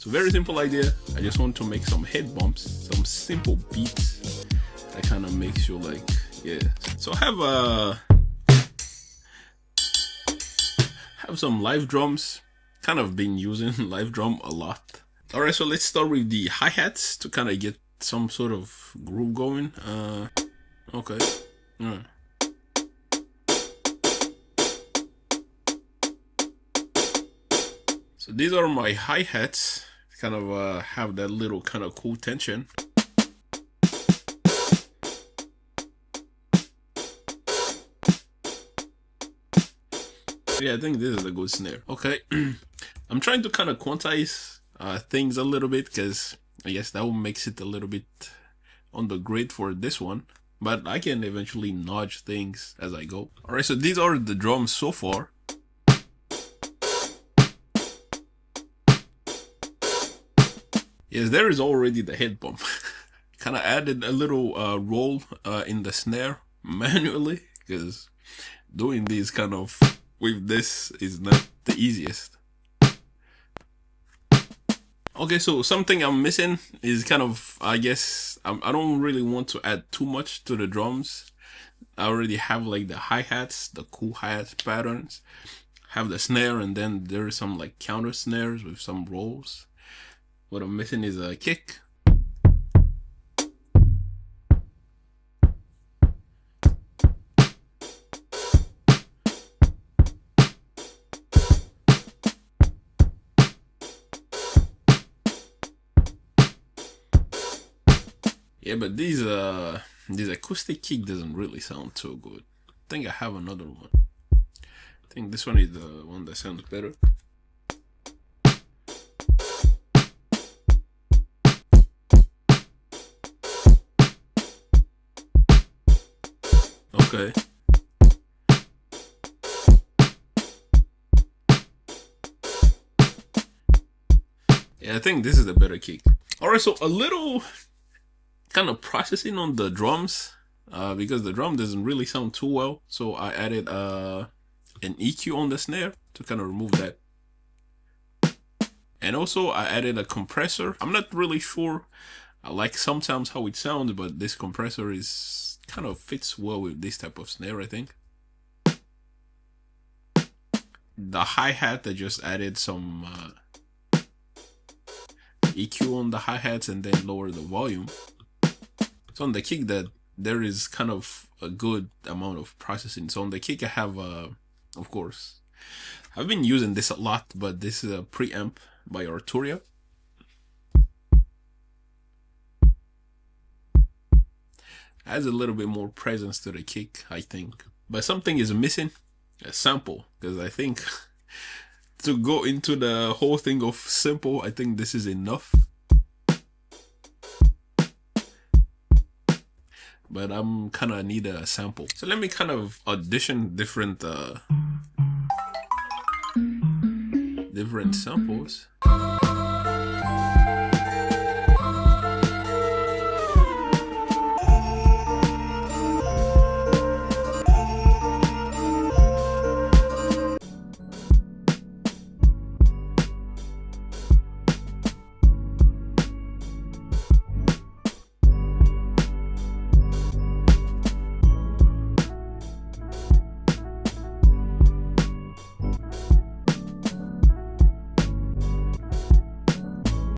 So very simple idea. I just want to make some head bumps, some simple beats that kind of makes you like, yeah. So I have some live drums. Kind of been using live drum a lot. All right, so let's start with the hi-hats to kind of get some sort of groove going. Okay. All right. So these are my hi-hats. Kind of have that little kind of cool tension. Yeah, I think this is a good snare. Okay, I'm trying to kind of quantize things a little bit because I guess that will makes it a little bit on the grid for this one. But I can eventually nudge things as I go. All right, so these are the drums so far. Yes, there is already the head bump. Kind of added a little roll in the snare manually because doing these kind of with this is not the easiest. Okay, so something I'm missing is kind of, I guess, I don't really want to add too much to the drums. I already have like the hi-hats, the cool hi-hat patterns, have the snare, and then there is some like counter snares with some rolls. What I'm missing is a kick. Yeah, but these acoustic kick doesn't really sound too good. I think I have another one. I think this one is the one that sounds better. Okay. Yeah, I think this is the better kick. Alright, so a little kind of processing on the drums because the drum doesn't really sound too well. So I added an EQ on the snare to kind of remove that. And also I added a compressor. I'm not really sure. I like sometimes how it sounds, but this compressor is kind of fits well with this type of snare, I think. The hi-hat, I just added some EQ on the hi-hats and then lower the volume. So on the kick, that there is kind of a good amount of processing. So on the kick I have, of course, I've been using this a lot, but this is a preamp by Arturia. Adds a little bit more presence to the kick, I think. But something is missing, a sample, because I think to go into the whole thing of simple, I think this is enough. But I'm kind of need a sample. So let me kind of audition different samples.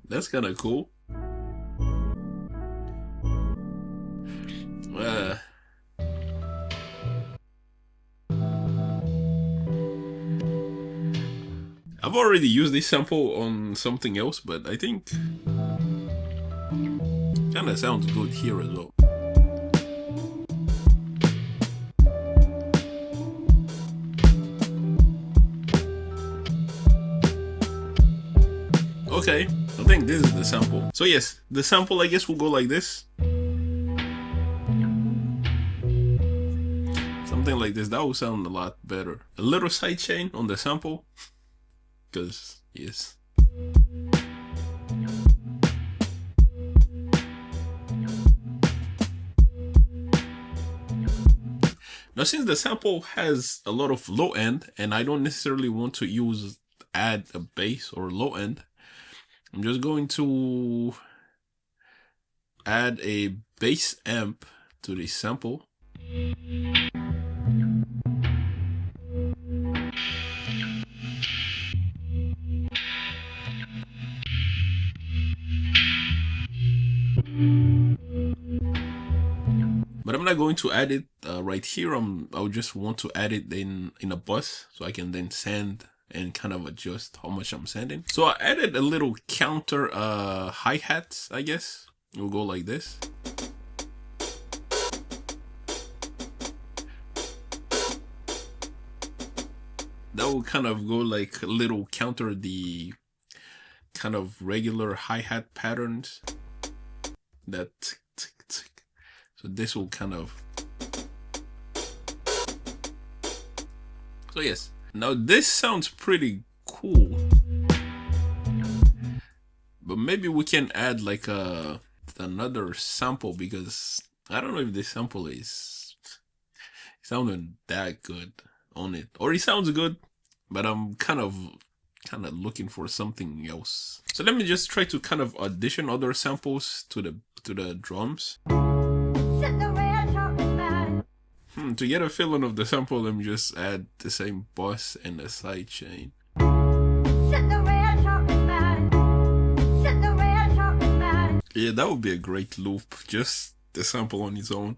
That's kind of cool. I've already used this sample on something else, but I think kind of sounds good here as well. Okay, I think this is the sample. So yes, the sample I guess will go like this. Something like this, that will sound a lot better. A little sidechain on the sample, because yes. Now since the sample has a lot of low end and I don't necessarily want to add a bass or low end, I'm just going to add a bass amp to the sample. But I'm not going to add it right here. I'll just want to add it in a bus so I can then send and kind of adjust how much I'm sending. So I added a little counter hi-hats, I guess. We'll go like this. That will kind of go like a little counter the kind of regular hi-hat patterns. That so this will kind of, so yes, now this sounds pretty cool, but maybe we can add like another sample, because I don't know if this sample is sounding that good on it, or it sounds good, but I'm kind of looking for something else. So let me just try to kind of audition other samples to the drums. To get a feeling of the sample, let me just add the same bus and the side chain. Yeah, that would be a great loop, just the sample on its own.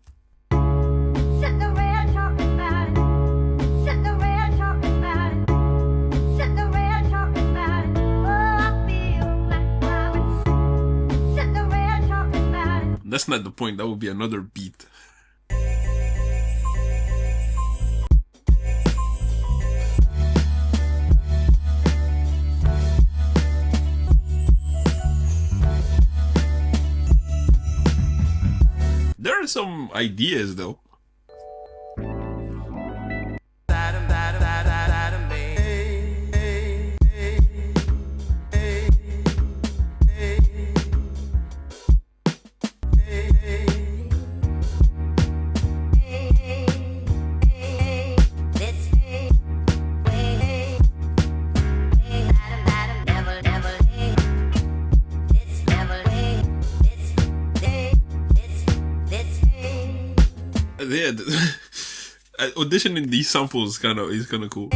That's not the point, that would be another beat. There are some ideas though. Yeah, auditioning these samples is kind of cool.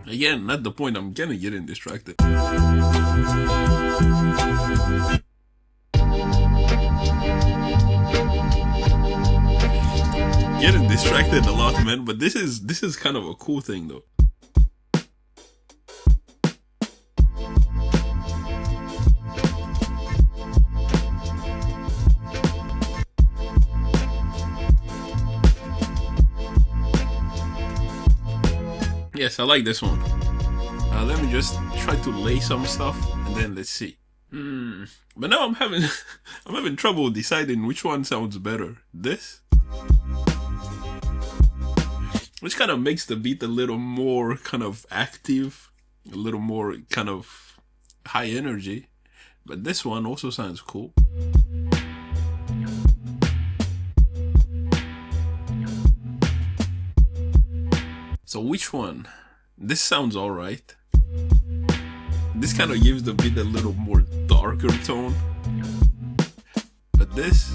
Again, not the point, I'm getting distracted. Getting distracted a lot, man, but this is kind of a cool thing though. Yes, I like this one. Let me just try to lay some stuff and then let's see. But now I'm having trouble deciding which one sounds better. This, which kind of makes the beat a little more kind of active, a little more kind of high energy. But this one also sounds cool. So which one? This sounds alright. This kind of gives the beat a little more darker tone. But this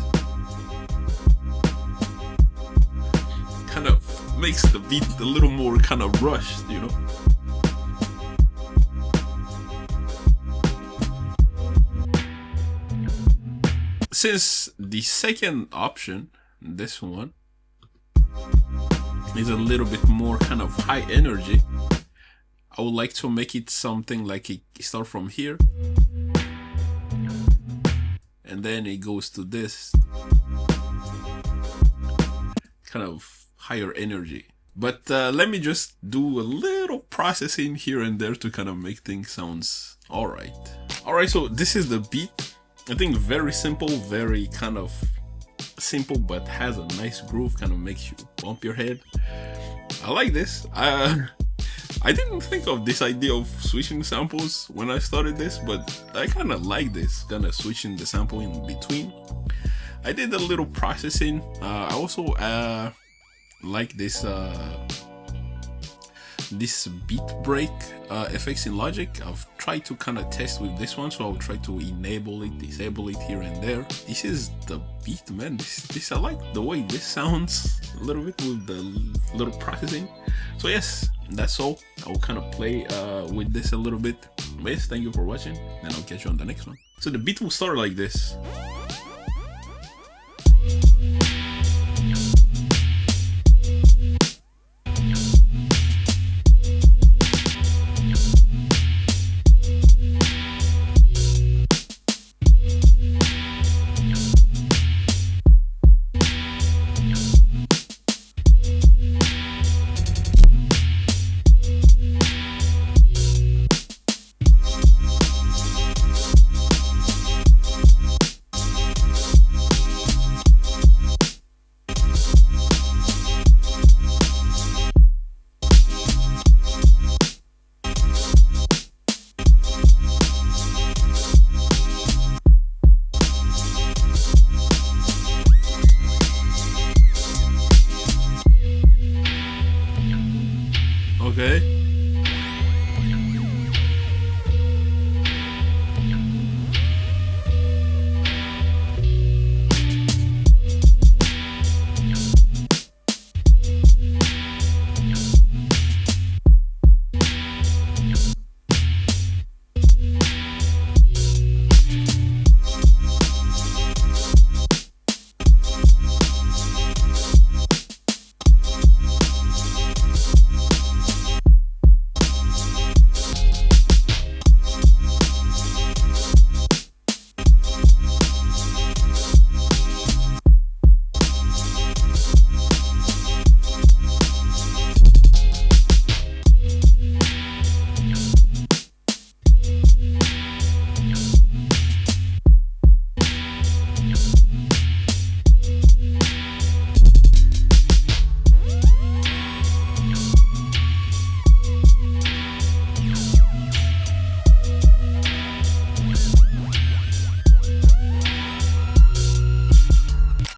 kind of makes the beat a little more kind of rushed, you know? Since the second option, this one, is a little bit more kind of high energy, I would like to make it something like it start from here and then it goes to this kind of higher energy. But let me just do a little processing here and there to kind of make things sounds alright. Alright, so this is the beat. I think very simple, very kind of simple but has a nice groove, kind of makes you bump your head. I like this. I didn't think of this idea of switching samples when I started this, but I kind of like this, kind of switching the sample in between. I did a little processing. I also like this this beat break effects in Logic. I've tried to kind of test with this one, so I'll try to enable it, disable it here and there. This is the beat, man. This I like the way this sounds a little bit with the little processing. So yes, that's all. I'll kind of play with this a little bit. But yes, thank you for watching, and I'll catch you on the next one. So the beat will start like this. Okay.